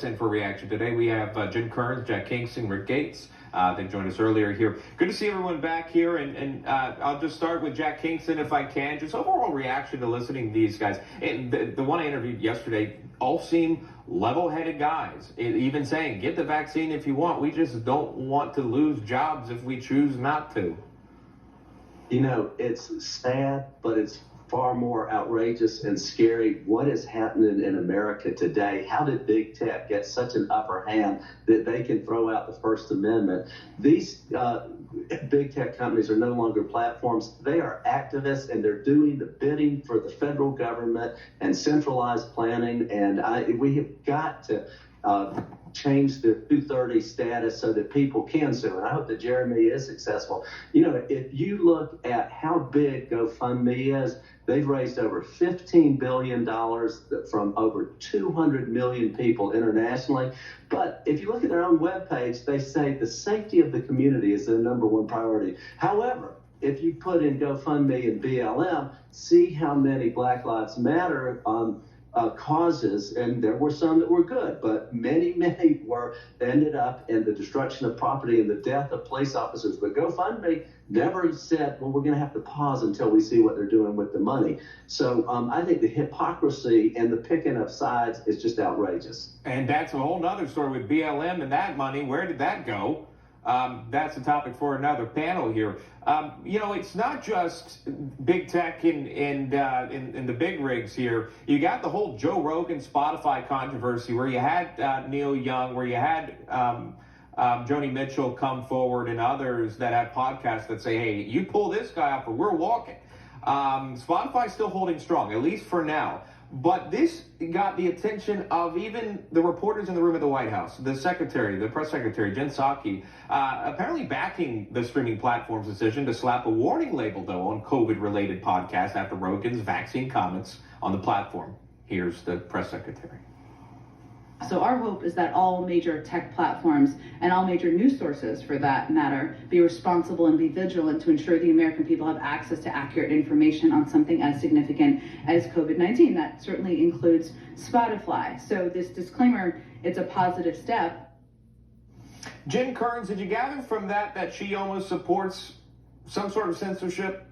In for reaction today, we have Jim Kearns, Jack Kingston, Rick Gates. They joined us earlier here. Good to see everyone back here, and I'll just start with Jack Kingston if I can. Just overall reaction to listening to these guys. And the one I interviewed yesterday all seem level-headed guys, even saying, get the vaccine if you want. We just don't want to lose jobs if we choose not to. You know, it's sad, but it's far more outrageous and scary what is happening in America today. How did big tech get such an upper hand that they can throw out the First Amendment? These big tech companies are no longer platforms. They are activists, and they're doing the bidding for the federal government and centralized planning. And we have got to change the 230 status so that people can sue. And I hope that Jeremy is successful. You know, if you look at how big GoFundMe is, they've raised over $15 billion from over 200 million people internationally. But if you look at their own webpage, they say the safety of the community is their number one priority. However, if you put in GoFundMe and BLM, see how many Black Lives Matter causes, and there were some that were good, but many ended up in the destruction of property and the death of police officers. But GoFundMe never said, well, we're going to have to pause until we see what they're doing with the money. So I think the hypocrisy and the picking of sides is just outrageous. And that's a whole nother story with BLM and that money. Where did that go? That's a topic for another panel here. You know, it's not just big tech in the big rigs here. You got the whole Joe Rogan Spotify controversy where you had Neil Young, where you had Joni Mitchell come forward and others that have podcasts that say, hey, you pull this guy off or we're walking. Spotify's still holding strong, at least for now. But this got the attention of even the reporters in the room at the White House, the secretary, the press secretary, Jen Psaki, apparently backing the streaming platform's decision to slap a warning label, though, on COVID-related podcasts after Rogan's vaccine comments on the platform. Here's the press secretary. So our hope is that all major tech platforms and all major news sources, for that matter, be responsible and be vigilant to ensure the American people have access to accurate information on something as significant as COVID-19. That certainly includes Spotify. So this disclaimer, it's a positive step. Jen Kearns, did you gather from that she almost supports some sort of censorship?